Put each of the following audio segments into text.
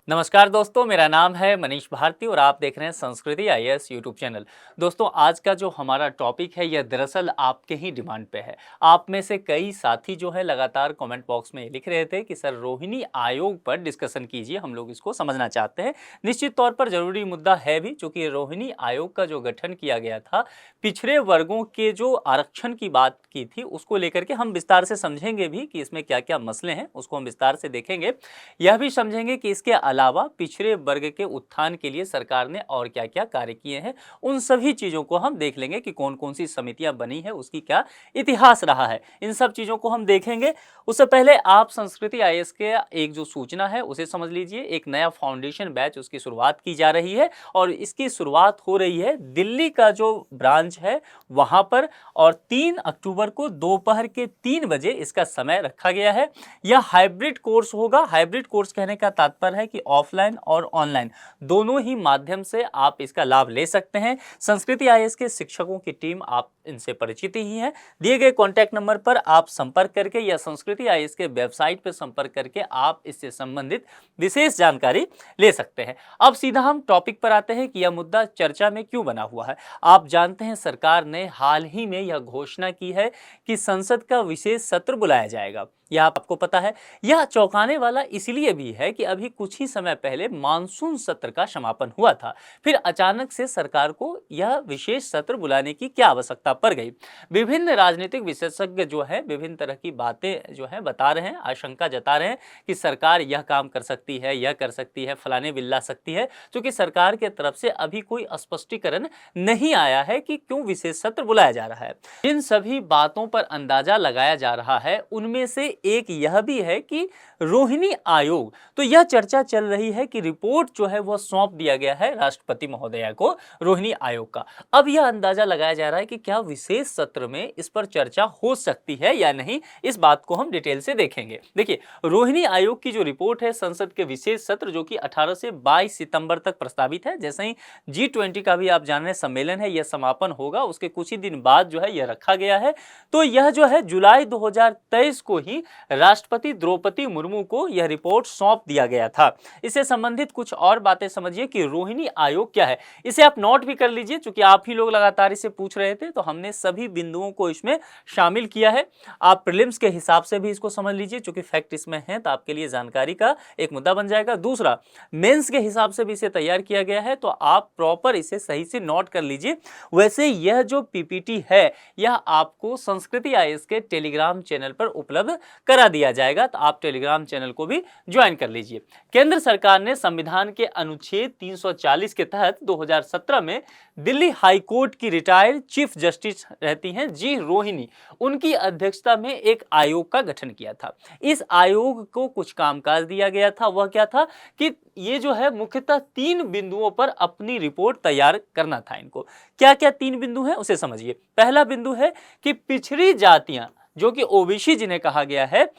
नमस्कार दोस्तों, मेरा नाम है मनीष भारती और आप देख रहे हैं संस्कृति आईएएस यूट्यूब चैनल। दोस्तों, आज का जो हमारा टॉपिक है यह दरअसल आपके ही डिमांड पे है। आप में से कई साथी जो है लगातार कमेंट बॉक्स में लिख रहे थे कि सर रोहिणी आयोग पर डिस्कशन कीजिए, हम लोग इसको समझना चाहते हैं। निश्चित तौर पर जरूरी मुद्दा है भी, चूंकि रोहिणी आयोग का जो गठन किया गया था, पिछड़े वर्गों के जो आरक्षण की बात की थी उसको लेकर के हम विस्तार से समझेंगे भी कि इसमें क्या क्या मसले हैं, उसको हम विस्तार से देखेंगे। यह भी समझेंगे कि इसके अलावा पिछड़े वर्ग के उत्थान के लिए सरकार ने और क्या क्या कार्य किए हैं। उन सभी चीज़ों को हम देख लेंगे कि कौन कौन सी समितियां बनी है, उसकी क्या इतिहास रहा है, इन सब चीज़ों को हम देखेंगे। उससे पहले आप संस्कृति आईएएस के एक जो सूचना है उसे समझ लीजिए। एक नया फाउंडेशन बैच उसकी शुरुआत की जा रही है और इसकी शुरुआत हो रही है दिल्ली का जो ब्रांच है वहां पर, और 3 अक्टूबर को दोपहर के 3 बजे इसका समय रखा गया है। यह हाइब्रिड कोर्स होगा। हाइब्रिड कोर्स कहने का तात्पर्य है कि ऑफलाइन और ऑनलाइन दोनों ही माध्यम से आप इसका लाभ ले सकते हैं। संस्कृति आईएएस के शिक्षकों की टीम, आप इनसे परिचित ही हैं। दिए गए कॉन्टैक्ट नंबर पर आप संपर्क करके या संस्कृति आईएएस के वेबसाइट पर संपर्क करके आप इससे संबंधित विशेष जानकारी ले सकते हैं। अब सीधा हम टॉपिक पर आते हैं कि यह मुद्दा चर्चा में क्यों बना हुआ है। आप जानते हैं सरकार ने हाल ही में यह घोषणा की है कि संसद का विशेष सत्र बुलाया जाएगा। यह आपको पता है। यह चौंकाने वाला इसलिए भी है कि अभी कुछ ही समय पहले मानसून सत्र का समापन हुआ था, फिर अचानक से सरकार को यह विशेष सत्र बुलाने की क्या आवश्यकता पड़ गई। विभिन्न राजनीतिक विशेषज्ञ जो है विभिन्न तरह की बातें जो है बता रहे हैं, आशंका जता रहे हैं कि सरकार यह काम कर सकती है, यह कर सकती है, फलाने बिल्ला सकती है, क्योंकि सरकार के तरफ से अभी कोई स्पष्टीकरण नहीं आया है कि क्यों विशेष सत्र बुलाया जा रहा है। जिन सभी बातों पर अंदाजा लगाया जा रहा है उनमें से एक यह भी है कि रोहिणी आयोग, तो यह चर्चा चल रही है कि रिपोर्ट जो है वह सौंप दिया गया है राष्ट्रपति महोदया को रोहिणी आयोग का। अब यह अंदाजा लगाया जा रहा है कि क्या विशेष सत्र में इस पर चर्चा हो सकती है या नहीं, इस बात को हम डिटेल से देखेंगे। देखिए, रोहिणी आयोग की जो रिपोर्ट है, संसद के विशेष सत्र जो कि 18 से 22 सितंबर तक प्रस्तावित है। जैसे ही G20 का भी आप जान रहे सम्मेलन है, यह समापन होगा, उसके कुछ ही दिन बाद जो है यह रखा गया है। तो यह जो है जुलाई 2023 को ही राष्ट्रपति द्रौपदी मुर्मू को यह रिपोर्ट सौंप दिया गया था। इससे संबंधित कुछ और बातें समझिए कि रोहिणी आयोग क्या है। इसे आप नोट भी कर लीजिए, क्योंकि आप ही लोग लगातार इसे पूछ रहे थे, तो हमने सभी बिंदुओं को इसमें शामिल किया है। आप प्रीलिम्स के हिसाब से भी इसको समझ लीजिए, क्योंकि फैक्ट इसमें है, तो आपके लिए जानकारी का एक मुद्दा बन जाएगा। दूसरा, मेंस के हिसाब से भी इसे तैयार किया गया है, तो आप प्रॉपर इसे सही से नोट कर लीजिए। वैसे यह जो पीपीटी है यह आपको संस्कृति आईएएस के टेलीग्राम चैनल पर उपलब्ध करा दिया जाएगा, तो आप टेलीग्राम चैनल को भी ज्वाइन कर लीजिए। केंद्र सरकार ने संविधान के अनुच्छेद 340 के तहत 2017 में दिल्ली हाई कोर्ट की रिटायर्ड चीफ जस्टिस रहती हैं जी रोहिणी, उनकी अध्यक्षता में एक आयोग का गठन किया था। इस आयोग को कुछ कामकाज दिया गया था। वह क्या था कि ये जो है मुख्यतः 3 बिंदुओं पर अपनी रिपोर्ट तैयार करना था इनको। क्या क्या 3 बिंदु हैं उसे समझिए। पहला बिंदु है कि पिछड़ी जातियां, जो कि ओबीसी जिन्हें कहा गया है,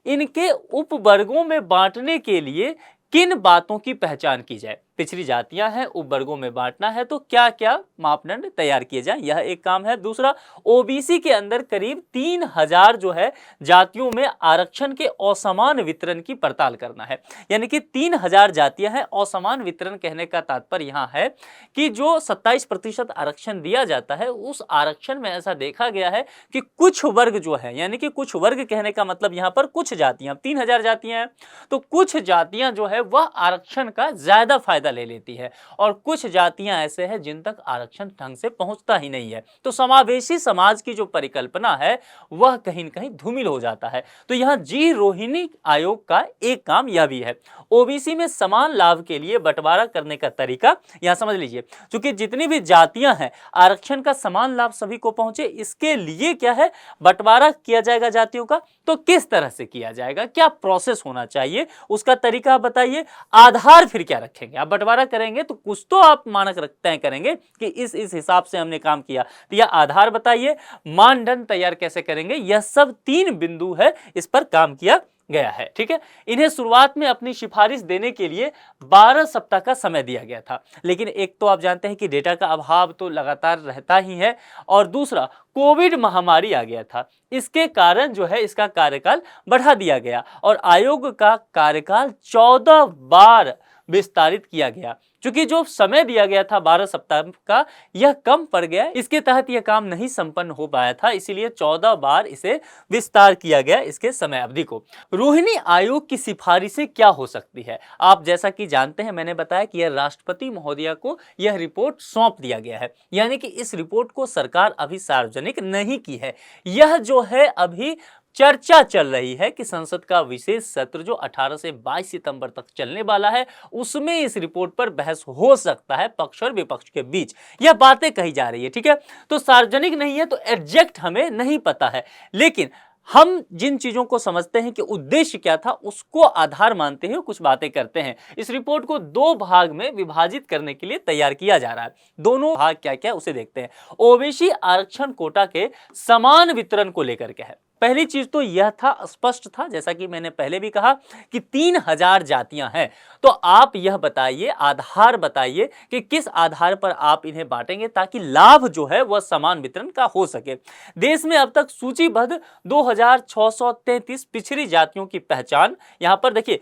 इनके उपवर्गों में बांटने के लिए किन बातों की पहचान की जाए। पिछड़ी जातियां हैं, उपवर्गों में बांटना है, तो क्या क्या मापदंड तैयार किए जाएं, यह एक काम है। दूसरा, ओबीसी के अंदर करीब 3000 जो है जातियों में आरक्षण के असमान वितरण की पड़ताल करना है। यानी कि 3000 जातियां हैं। असमान वितरण कहने का तात्पर्य यहां है कि जो 27% आरक्षण दिया जाता है, उस आरक्षण में ऐसा देखा गया है कि कुछ वर्ग जो है, यानी कि कुछ वर्ग कहने का मतलब यहां पर कुछ जातियां, 3000 जातियां हैं, तो कुछ जातियां जो है वह आरक्षण का ज्यादा फायदा ले लेती है, और कुछ जातियां ऐसे हैं जिन तक आरक्षण ढंग से पहुंचता ही नहीं है। तो समावेशी समाज की जो परिकल्पना है वह कहीं न कहीं धूमिल हो जाता है। तो यहां जी रोहिणी आयोग का एक काम यह भी है। ओबीसी में समान लाभ के लिए बंटवारा करने का तरीका यहां समझ लीजिए। क्योंकि जितनी भी जातियां हैं, आरक्षण का समान लाभ सभी को पहुंचे, इसके लिए क्या है, बंटवारा किया जाएगा जातियों का। तो किस तरह से किया जाएगा, क्या प्रोसेस होना चाहिए, उसका तरीका बताइए। आधार फिर क्या रखेंगे। आप बंटवारा करेंगे तो कुछ तो आप मानक तय करेंगे कि इस हिसाब से हमने काम किया, तो यह आधार बताइए। मानदंड तैयार कैसे करेंगे, यह सब 3 बिंदु है, इस पर काम किया गया है। ठीक है, इन्हें शुरुआत में अपनी सिफारिश देने के लिए 12 सप्ताह का समय दिया गया था। लेकिन एक तो आप जानते हैं कि डेटा का अभाव तो लगातार रहता ही है, और दूसरा कोविड महामारी आ गया था। इसके कारण जो है इसका कार्यकाल बढ़ा दिया गया, और आयोग का कार्यकाल 14 बार विस्तारित किया गया। क्योंकि जो समय दिया गया था 12 सप्ताह का, यह कम पड़ गया, इसके तहत यह काम नहीं संपन्न हो पाया था, इसीलिए 14 बार इसे विस्तार किया गया इसके समय अवधि को। रोहिणी आयोग की सिफारिशें क्या हो सकती है? आप जैसा कि जानते हैं, मैंने बताया कि यह राष्ट्रपति महोदया को यह रिपोर्ट सौंप दिया गया है, यानी कि इस रिपोर्ट को सरकार अभी सार्वजनिक नहीं की है। यह जो है अभी चर्चा चल रही है कि संसद का विशेष सत्र जो 18 से 22 सितंबर तक चलने वाला है, उसमें इस रिपोर्ट पर बहस हो सकता है पक्ष और विपक्ष के बीच। यह बातें कही जा रही है, ठीक है। तो सार्वजनिक नहीं है तो एग्जैक्ट हमें नहीं पता है, लेकिन हम जिन चीजों को समझते हैं कि उद्देश्य क्या था, उसको आधार मानते हुए कुछ बातें करते हैं। इस रिपोर्ट को 2 भाग में विभाजित करने के लिए तैयार किया जा रहा है। दोनों भाग क्या क्या उसे देखते हैं। ओबीसी आरक्षण कोटा के समान वितरण को लेकर के है। पहली चीज तो यह था, स्पष्ट था, जैसा कि मैंने पहले भी कहा कि 3000 जातियां हैं, तो आप यह बताइए, आधार बताइए कि किस आधार पर आप इन्हें बांटेंगे ताकि लाभ जो है वह समान वितरण का हो सके। देश में अब तक सूचीबद्ध 2633 पिछड़ी जातियों की पहचान, यहां पर देखिए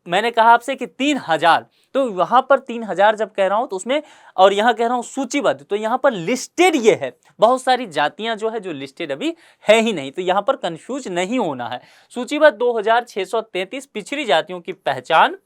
मैंने कहा आपसे कि 3000, तो वहां पर 3000 जब कह रहा हूं तो उसमें, और यहां कह रहा हूं सूचीबद्ध, तो यहां पर लिस्टेड ये है। बहुत सारी जातियां जो है जो लिस्टेड अभी है ही नहीं, तो यहां पर कंफ्यूज नहीं होना है। सूचीबद्ध 2633 पिछड़ी जातियों की पहचान,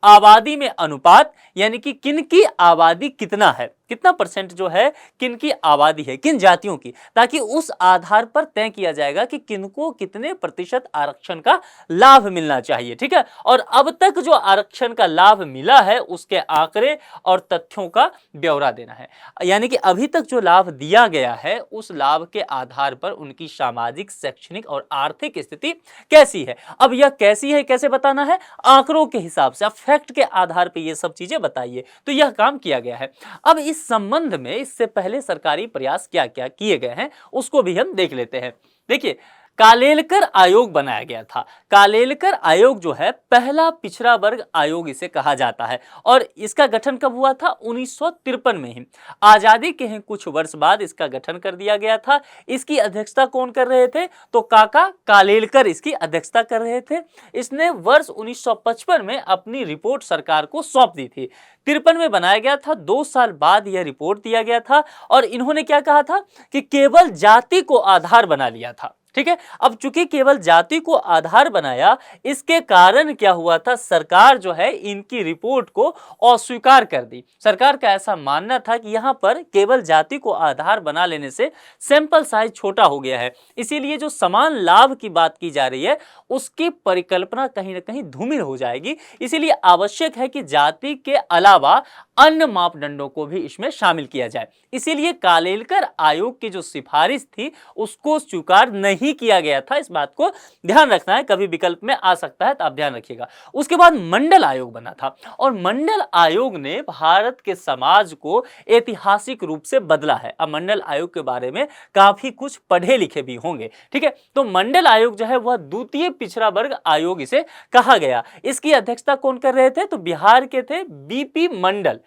आबादी में अनुपात, यानी कि किन की आबादी कितना है, कितना परसेंट जो है किन की आबादी है, किन जातियों की, ताकि उस आधार पर तय किया जाएगा कि किनको कितने प्रतिशत आरक्षण का लाभ मिलना चाहिए, ठीक है। और अब तक जो आरक्षण का लाभ मिला है उसके आंकड़े और तथ्यों का ब्यौरा देना है, यानी कि अभी तक जो लाभ दिया गया है उस लाभ के आधार पर उनकी सामाजिक, शैक्षणिक और आर्थिक स्थिति कैसी है। अब यह कैसी है कैसे बताना है, आंकड़ों के हिसाब से, फैक्ट के आधार पर यह सब चीजें बताइए, तो यह काम किया गया है। अब इस संबंध में इससे पहले सरकारी प्रयास क्या क्या किए गए हैं उसको भी हम देख लेते हैं। देखिए, कालेलकर आयोग बनाया गया था। कालेलकर आयोग जो है पहला पिछड़ा वर्ग आयोग इसे कहा जाता है, और इसका गठन कब हुआ था? 1953 में ही। आजादी के ही कुछ वर्ष बाद इसका गठन कर दिया गया था। इसकी अध्यक्षता कौन कर रहे थे? तो काका कालेलकर इसकी अध्यक्षता कर रहे थे। इसने वर्ष 1955 में अपनी रिपोर्ट सरकार को सौंप दी थी। 53 में बनाया गया था, 2 साल बाद यह रिपोर्ट दिया गया था, और इन्होंने क्या कहा था कि केवल जाति को आधार बना लिया था, ठीक है। अब चूंकि केवल जाति को आधार बनाया, इसके कारण क्या हुआ था, सरकार जो है इनकी रिपोर्ट को अस्वीकार कर दी। सरकार का ऐसा मानना था कि यहां पर केवल जाति को आधार बना लेने से सैंपल साइज छोटा हो गया है, इसीलिए जो समान लाभ की बात की जा रही है उसकी परिकल्पना कहीं ना कहीं धूमिल हो जाएगी। इसीलिए आवश्यक है कि जाति के अलावा अन्य मापदंडों को भी इसमें शामिल किया जाए। इसीलिए कालेलकर आयोग की जो सिफारिश थी उसको स्वीकार नहीं किया गया था। इस बात को ध्यान रखना है, कभी विकल्प में आ सकता है तो आप ध्यान रखिएगा। उसके बाद मंडल आयोग बना था, और मंडल आयोग ने भारत के समाज को ऐतिहासिक रूप से बदला है। अब मंडल आयोग के बारे में काफी कुछ पढ़े लिखे भी होंगे, ठीक है। तो मंडल आयोग जो है वह द्वितीय पिछड़ा वर्ग आयोग इसे कहा गया। इसकी अध्यक्षता कौन कर रहे थे? तो बिहार के थे बीपी मंडल,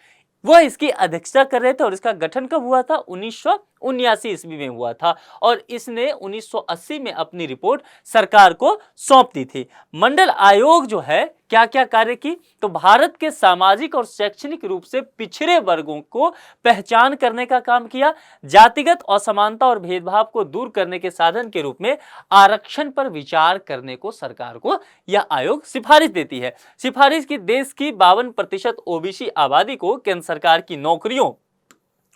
वह इसकी अध्यक्षता कर रहे थे। और इसका गठन कब हुआ था? 1979 ईस्वी में हुआ था, और इसने 1980 में अपनी रिपोर्ट सरकार को सौंप दी थी। मंडल आयोग जो है क्या क्या कार्य की? तो भारत के सामाजिक और शैक्षणिक रूप से पिछड़े वर्गों को पहचान करने का काम किया। जातिगत असमानता और भेदभाव को दूर करने के साधन के रूप में आरक्षण पर विचार करने को सरकार को यह आयोग सिफारिश देती है। सिफारिश की देश की 52% ओबीसी आबादी को केंद्र सरकार की नौकरियों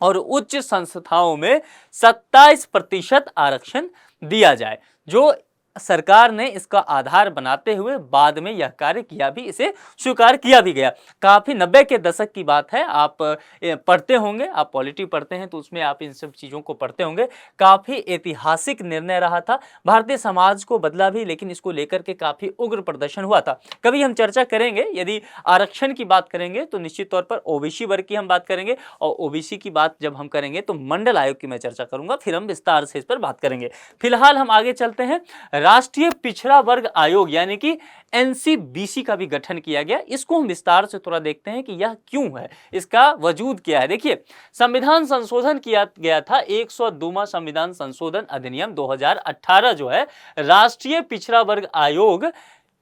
और उच्च संस्थाओं में 27% आरक्षण दिया जाए, जो सरकार ने इसका आधार बनाते हुए बाद में यह कार्य किया भी, इसे स्वीकार किया भी गया। काफी 90 के दशक की बात है, आप पढ़ते होंगे, आप पॉलिटी पढ़ते हैं तो उसमें आप इन सब चीजों को पढ़ते होंगे। काफी ऐतिहासिक निर्णय रहा था, भारतीय समाज को बदला भी, लेकिन इसको लेकर के काफी उग्र प्रदर्शन हुआ था। कभी हम चर्चा करेंगे, यदि आरक्षण की बात करेंगे तो निश्चित तौर पर ओबीसी वर्ग की हम बात करेंगे, और ओबीसी की बात जब हम करेंगे तो मंडल आयोग की मैं चर्चा करूंगा, फिर हम विस्तार से इस पर बात करेंगे। फिलहाल हम आगे चलते हैं। राष्ट्रीय पिछड़ा वर्ग आयोग यानी कि एनसीबीसी का भी गठन किया गया। इसको हम विस्तार से थोड़ा देखते हैं कि यह क्यों है, इसका वजूद क्या है। देखिए, संविधान संशोधन किया गया था, 102वां संविधान संशोधन अधिनियम 2018 जो है राष्ट्रीय पिछड़ा वर्ग आयोग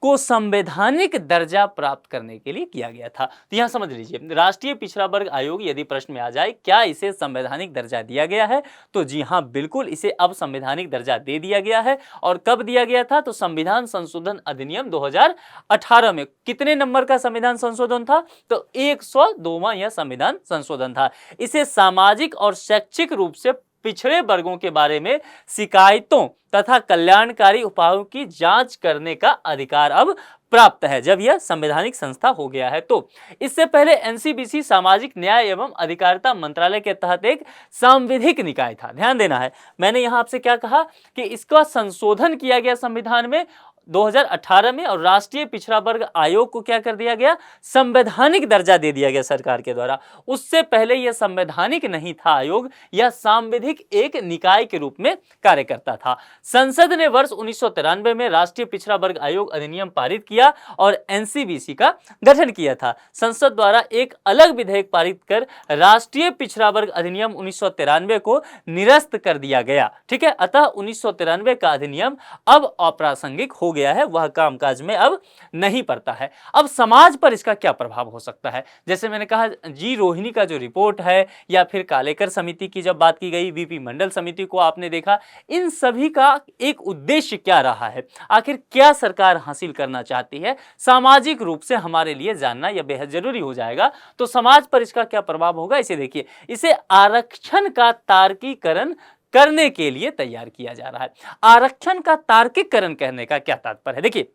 को संवैधानिक दर्जा प्राप्त करने के लिए किया गया था। तो यहां समझ लीजिए, राष्ट्रीय पिछड़ा वर्ग आयोग यदि प्रश्न में आ जाए क्या इसे संवैधानिक दर्जा दिया गया है, तो जी हां बिल्कुल, इसे अब संवैधानिक दर्जा दे दिया गया है। और कब दिया गया था, तो संविधान संशोधन अधिनियम 2018 में। कितने नंबर का संविधान संशोधन था, तो 102वां यह संविधान संशोधन था। इसे सामाजिक और शैक्षिक रूप से पिछड़े वर्गों के बारे में शिकायतों तथा कल्याणकारी उपायों की जांच करने का अधिकार अब प्राप्त है, जब यह संवैधानिक संस्था हो गया है। तो इससे पहले एनसीबीसी सामाजिक न्याय एवं अधिकारिता मंत्रालय के तहत एक सांविधिक निकाय था। ध्यान देना है, मैंने यहां आपसे क्या कहा कि इसका संशोधन किया गया संविधान में 2018 में, और राष्ट्रीय पिछड़ा वर्ग आयोग को क्या कर दिया गया, संवैधानिक दर्जा दे दिया गया सरकार के द्वारा। उससे पहले यह संवैधानिक नहीं था आयोग, यह सांविधिक एक निकाय के रूप में कार्य करता था। संसद ने वर्ष 1993 में राष्ट्रीय पिछड़ा वर्ग आयोग अधिनियम पारित किया और एनसीबीसी का गठन किया था। संसद द्वारा एक अलग विधेयक पारित कर राष्ट्रीय पिछड़ा वर्ग अधिनियम 1993 को निरस्त कर दिया गया। ठीक है, अतः 1993 का अधिनियम अब अप्रासंगिक हो गया है, वह कामकाज में अब नहीं पड़ता है। अब समाज पर इसका क्या प्रभाव हो सकता है, जैसे मैंने कहा जी रोहिणी का जो रिपोर्ट है, या फिर कालेकर समिति की जब बात की गई, वीपी मंडल समिति को आपने देखा, इन सभी का एक उद्देश्य क्या रहा है, आखिर क्या सरकार हासिल करना चाहती है, सामाजिक रूप से हमारे लिए जानना यह बेहद जरूरी हो जाएगा। तो समाज पर इसका क्या प्रभाव होगा, इसे देखिए। इसे आरक्षण का तार्किकरण करने के लिए तैयार किया जा रहा है। आरक्षण का तार्किकरण करने का क्या तात्पर्य है, देखिए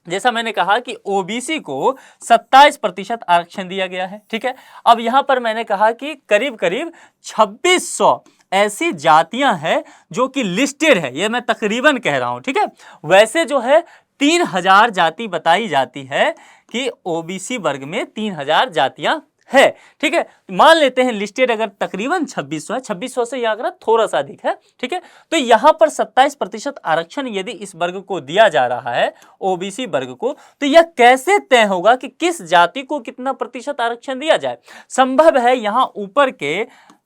जैसा मैंने कहा कि ओबीसी को 27% आरक्षण दिया गया है। ठीक है, अब यहां पर मैंने कहा कि करीब करीब 2600 ऐसी जातियां हैं जो कि लिस्टेड है, ये मैं तकरीबन कह रहा हूं। ठीक है, वैसे जो है 3000 जाति बताई जाती है कि ओबीसी वर्ग में 3000 जातियां है। ठीक है, मान लेते हैं लिस्टेड अगर तकरीबन 2600 है, 2600 से यह आंकड़ा थोड़ा सा अधिक है। ठीक है, तो यहां पर 27% आरक्षण यदि इस वर्ग को दिया जा रहा है, ओबीसी वर्ग को, तो यह कैसे तय होगा कि किस जाति को कितना प्रतिशत आरक्षण दिया जाए। संभव है यहां ऊपर के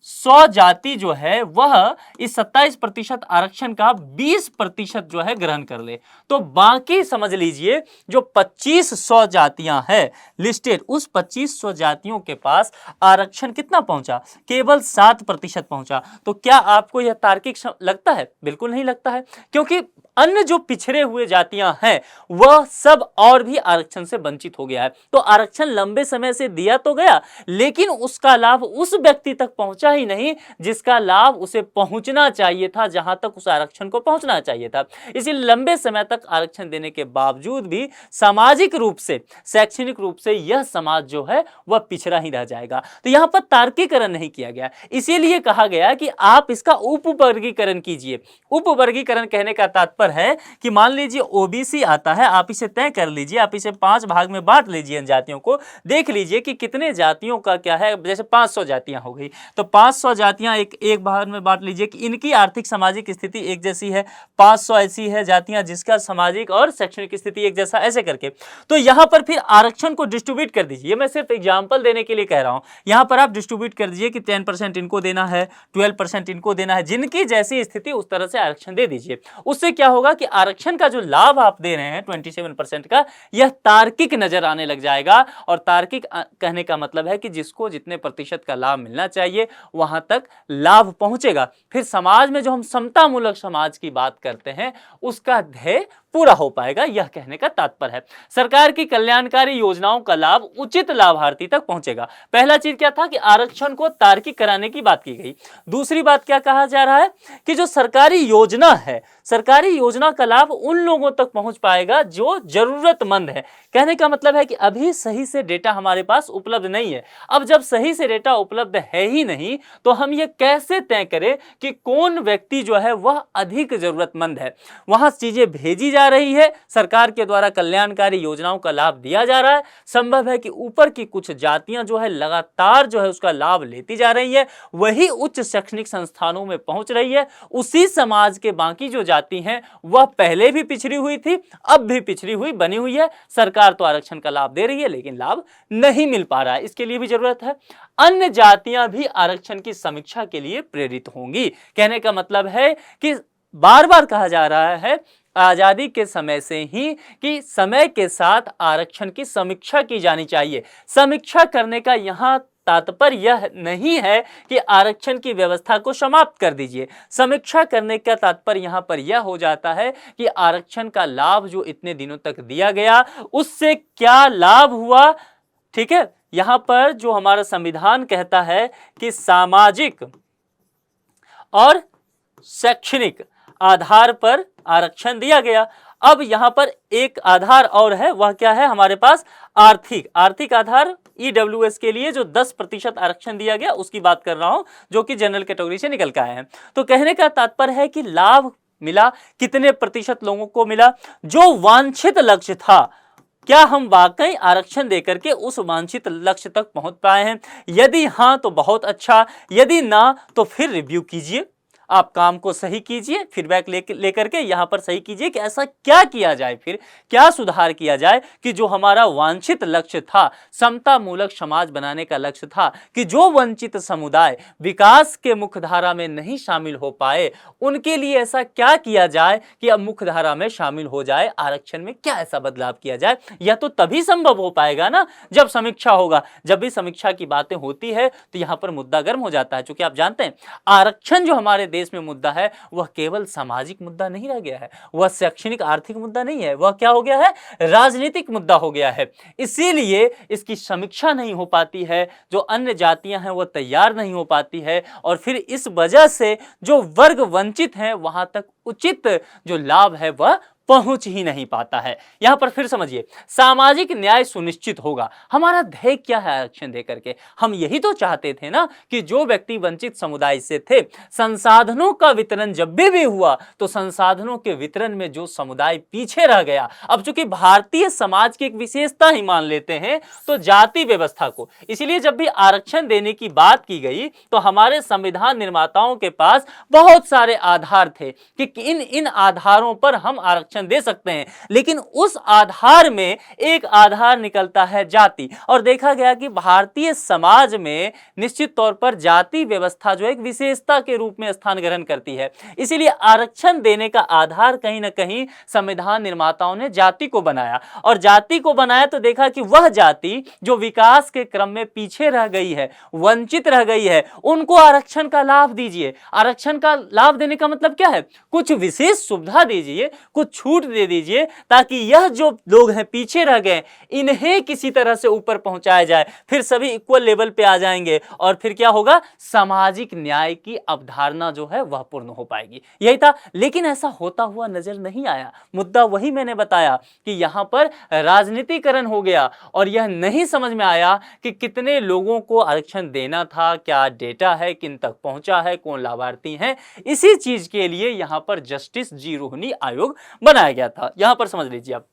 100 जाति जो है वह इस 27% आरक्षण का 20% जो है ग्रहण कर ले, तो बाकी समझ लीजिए जो 2500 जातियां हैं लिस्टेड, उस 2500 जातियों के पास आरक्षण कितना पहुंचा, केवल 7% पहुंचा। तो क्या आपको यह तार्किक लगता है? बिल्कुल नहीं लगता है, क्योंकि अन्य जो पिछड़े हुए जातियां हैं वह सब और भी आरक्षण से वंचित हो गया है। तो आरक्षण लंबे समय से दिया तो गया, लेकिन उसका लाभ उस व्यक्ति तक पहुंचा ही नहीं जिसका लाभ उसे पहुंचना चाहिए था, जहां तक उस आरक्षण को पहुंचना चाहिए था। इसलिए लंबे समय तक आरक्षण देने के बावजूद भी सामाजिक रूप से, शैक्षणिक रूप से यह समाज जो है वह पिछड़ा ही रह जाएगा। तो यहां पर तार्किकरण नहीं किया गया, इसीलिए कहा गया कि आप इसका उपवर्गीकरण कीजिए। उपवर्गीकरण कहने का तात्पर्य है कि मान लीजिए ओबीसी आता है, आप इसे तय कर लीजिए, आप इसे 5 भाग में बांट लीजिए, इन जातियों को देख लीजिए कि कितने जातियों का क्या है। जैसे 500 जातियां हो गई, तो 500 जातियां एक भाग में बांट लीजिए कि इनकी आर्थिक सामाजिक स्थिति एक जैसी है, 500 ऐसी है जातियां जिसका सामाजिक और शैक्षणिक स्थिति एक जैसा, ऐसे करके। तो यहां पर फिर आरक्षण को डिस्ट्रीब्यूट कर दीजिए। मैं सिर्फ एग्जांपल देने के लिए कह रहा हूं, यहां पर आप डिस्ट्रीब्यूट कर दीजिए कि 10% इनको देना है, 12% इनको देना है, जिनकी जैसी स्थिति उस तरह से आरक्षण दे दीजिए। उससे क्या होगा कि आरक्षण का जो लाभ आप दे रहे हैं 27% का, यह तार्किक नजर आने लग जाएगा। और तार्किक कहने का मतलब है कि जिसको जितने प्रतिशत का लाभ मिलना चाहिए वहां तक लाभ पहुंचेगा। फिर समाज में जो हम समतामूलक समाज की बात करते हैं उसका ध्येय पूरा हो पाएगा, यह कहने का तात्पर्य है। सरकार की कल्याणकारी योजनाओं का लाभ उचित लाभार्थी तक पहुंचेगा। पहला चीज क्या था कि आरक्षण को तार्किक कराने की बात की गई। दूसरी बात क्या कहा जा रहा है कि जो सरकारी योजना है, सरकारी योजना का लाभ उन लोगों तक पहुंच पाएगा जो जरूरतमंद है। कहने का मतलब है कि अभी सही से डेटा हमारे पास उपलब्ध नहीं है। अब जब सही से डेटा उपलब्ध है ही नहीं, तो हम ये कैसे तय करें कि कौन व्यक्ति जो है वह अधिक जरूरतमंद है। वहां चीजें भेजी जा रही है, सरकार के द्वारा कल्याणकारी योजनाओं का लाभ दिया जा रहा है। संभव है कि ऊपर की कुछ जातियां जो है लगातार जो है उसका लाभ लेती जा रही है, वही उच्च शैक्षणिक संस्थानों में पहुंच रही है। उसी समाज के बाकी जो जाति हैं वह पहले भी पिछड़ी हुई थी, अब भी पिछड़ी हुई बनी हुई है। सरकार तो आरक्षण का लाभ दे रही है लेकिन लाभ नहीं मिल पा रहा है, इसके लिए भी जरूरत है। अन्य जातियां भी आरक्षण की समीक्षा के लिए प्रेरित होंगी। कहने का मतलब है कि बार बार कहा जा रहा है आज़ादी के समय से ही कि समय के साथ आरक्षण की समीक्षा की जानी चाहिए। समीक्षा करने का यहाँ तात्पर्य यह नहीं है कि आरक्षण की व्यवस्था को समाप्त कर दीजिए। समीक्षा करने का तात्पर्य यहाँ पर यह हो जाता है कि आरक्षण का लाभ जो इतने दिनों तक दिया गया उससे क्या लाभ हुआ। ठीक है, यहाँ पर जो हमारा संविधान कहता है कि सामाजिक और शैक्षणिक आधार पर आरक्षण दिया गया। अब यहां पर एक आधार और है, वह क्या है हमारे पास, आर्थिक आधार ईडब्ल्यूएस के लिए जो 10% आरक्षण दिया गया उसकी बात कर रहा हूं, जो कि जनरल कैटेगरी से निकल के आए हैं। तो कहने का तात्पर्य है कि लाभ मिला, कितने प्रतिशत लोगों को मिला, जो वांछित लक्ष्य था, क्या हम वाकई आरक्षण देकर के उस वांछित लक्ष्य तक पहुंच पाए हैं? यदि हां तो बहुत अच्छा, यदि ना तो फिर रिव्यू कीजिए, आप काम को सही कीजिए, फीडबैक लेकर के यहां पर सही कीजिए कि ऐसा क्या किया जाए, फिर क्या सुधार किया जाए कि जो हमारा वांछित लक्ष्य था, समता मूलक समाज बनाने का लक्ष्य था, कि जो वंचित समुदाय विकास के मुख्यधारा में नहीं शामिल हो पाए उनके लिए ऐसा क्या किया जाए कि अब मुख्यधारा में शामिल हो जाए, आरक्षण में क्या ऐसा बदलाव किया जाए। यह तो तभी संभव हो पाएगा ना जब समीक्षा होगा। जब भी समीक्षा की बातें होती है तो यहां पर मुद्दा गर्म हो जाता है, क्योंकि आप जानते हैं आरक्षण जो हमारे देश में मुद्दा है वह केवल सामाजिक मुद्दा नहीं रह गया है, वह शैक्षणिक आर्थिक मुद्दा नहीं है, वह क्या हो गया है, राजनीतिक मुद्दा हो गया है। इसीलिए इसकी समीक्षा नहीं हो पाती है, जो अन्य जातियां हैं वह तैयार नहीं हो पाती है, और फिर इस वजह से जो वर्ग वंचित हैं वहां तक उचित जो लाभ है वह पहुंच ही नहीं पाता है। यहां पर फिर समझिए, सामाजिक न्याय सुनिश्चित होगा। हमारा ध्येय क्या है आरक्षण देकर के? हम यही तो चाहते थे ना कि जो व्यक्ति वंचित समुदाय से थे, संसाधनों का वितरण जब भी हुआ तो संसाधनों के वितरण में जो समुदाय पीछे रह गया, अब चूंकि भारतीय समाज की एक विशेषता ही मान लेते हैं तो जाति व्यवस्था को, इसलिए जब भी आरक्षण देने की बात की गई तो हमारे संविधान निर्माताओं के पास बहुत सारे आधार थे कि इन आधारों पर हम आरक्षण दे सकते हैं, लेकिन उस आधार में एक आधार निकलता है जाति, और देखा गया कि भारतीय समाज में निश्चित तौर पर जाति व्यवस्था जो एक विशेषता के रूप में स्थान ग्रहण करती है। इसीलिए आरक्षण देने का आधार कहीं ना कहीं संविधान निर्माताओं ने जाति को बनाया, और जाति को बनाया तो देखा कि वह जाति जो विकास के क्रम में पीछे रह गई है, वंचित रह गई है, उनको आरक्षण का लाभ दीजिए। आरक्षण का लाभ देने का मतलब क्या है, कुछ विशेष सुविधा दीजिए, कुछ छूट दे दीजिए, ताकि यह जो लोग हैं पीछे रह गए इन्हें किसी तरह से ऊपर पहुंचाया जाए, फिर सभी इक्वल लेवल पे आ जाएंगे, और फिर क्या होगा, सामाजिक न्याय की अवधारणा जो है वह पूर्ण हो पाएगी। यही था, लेकिन ऐसा होता हुआ नजर नहीं आया। मुद्दा वही मैंने बताया कि यहां पर राजनीतिकरण हो गया, और यह नहीं समझ में आया कि कितने लोगों को आरक्षण देना था, क्या डेटा है, किन तक पहुंचा है, कौन लाभार्थी हैं। इसी चीज के लिए यहां पर जस्टिस जी रोहनी आयोग बनाया गया था। यहां पर समझ लीजिए आप,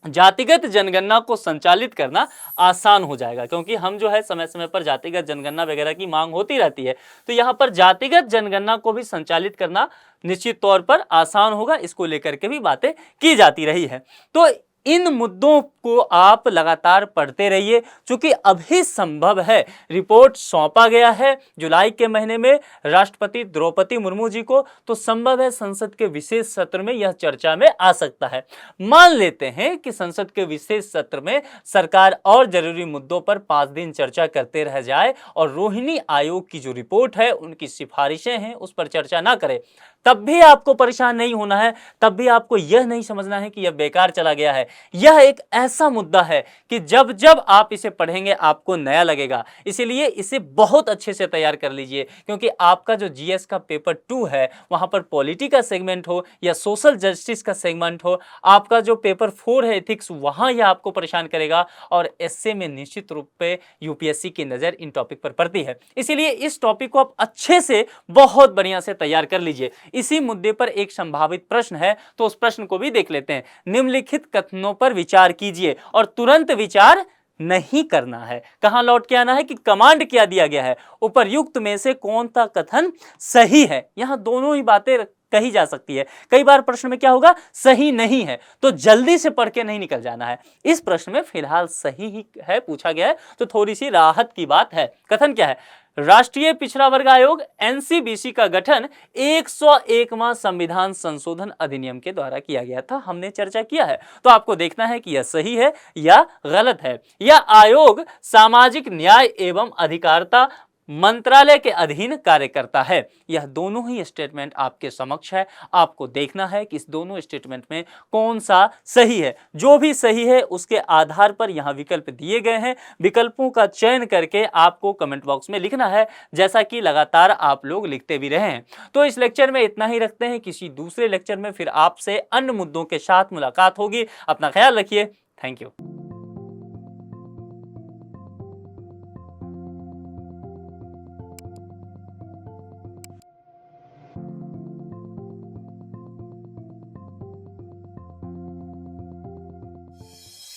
जातिगत जनगणना को संचालित करना आसान हो जाएगा, क्योंकि हम जो है समय समय पर जातिगत जनगणना वगैरह की मांग होती रहती है, तो यहां पर जातिगत जनगणना को भी संचालित करना निश्चित तौर पर आसान होगा। इसको लेकर के भी बातें की जाती रही है। तो इन मुद्दों को आप लगातार पढ़ते रहिए, क्योंकि अभी संभव है, रिपोर्ट सौंपा गया है जुलाई के महीने में राष्ट्रपति द्रौपदी मुर्मू जी को, तो संभव है संसद के विशेष सत्र में यह चर्चा में आ सकता है। मान लेते हैं कि संसद के विशेष सत्र में सरकार और जरूरी मुद्दों पर 5 दिन चर्चा करते रह जाए, और रोहिणी आयोग की जो रिपोर्ट है, उनकी सिफारिशें हैं, उस पर चर्चा ना करे, तब भी आपको परेशान नहीं होना है, तब भी आपको यह नहीं समझना है कि यह बेकार चला गया है। यह एक ऐसा मुद्दा है कि जब जब आप इसे पढ़ेंगे आपको नया लगेगा, इसीलिए इसे बहुत अच्छे से तैयार कर लीजिए, क्योंकि आपका जो जीएस का पेपर 2 है वहां पर पॉलिटी का सेगमेंट हो या सोशल जस्टिस का सेगमेंट हो, आपका जो पेपर 4 है एथिक्स, वहां यह आपको परेशान करेगा, और एसए में निश्चित रूप से यूपीएससी की नजर इन टॉपिक पर पड़ती है। इसीलिए इस टॉपिक को आप अच्छे से बहुत बढ़िया से तैयार कर लीजिए। इसी मुद्दे पर एक संभावित प्रश्न है, तो उस प्रश्न को भी देख लेते हैं। निम्नलिखित कथनों पर विचार कीजिए, और तुरंत विचार नहीं करना है। कहां लौट के आना है कि कमांड क्या दिया गया है, उपर्युक्त में से कौन सा कथन सही है। यहां दोनों ही बातें कही जा सकती है। कई बार प्रश्न में क्या होगा, सही नहीं है, तो जल्दी से पढ़ के नहीं निकल जाना है। इस प्रश्न में फिलहाल सही ही है पूछा गया है, तो थोड़ी सी राहत की बात है। कथन क्या है, राष्ट्रीय पिछड़ा वर्ग आयोग एनसीबीसी का गठन 101वां संविधान संशोधन अधिनियम के द्वारा किया गया था। हमने चर्चा किया है, तो आपको देखना है कि यह सही है या गलत है। यह आयोग सामाजिक न्याय एवं अधिकारिता मंत्रालय के अधीन कार्य करता है। यह दोनों ही स्टेटमेंट आपके समक्ष है। आपको देखना है कि इस दोनों स्टेटमेंट में कौन सा सही है। जो भी सही है उसके आधार पर यहां विकल्प दिए गए हैं। विकल्पों का चयन करके आपको कमेंट बॉक्स में लिखना है, जैसा कि लगातार आप लोग लिखते भी रहे हैं। तो इस लेक्चर में इतना ही रखते हैं। किसी दूसरे लेक्चर में फिर आपसे अन्य मुद्दों के साथ मुलाकात होगी। अपना ख्याल रखिए। Thank you.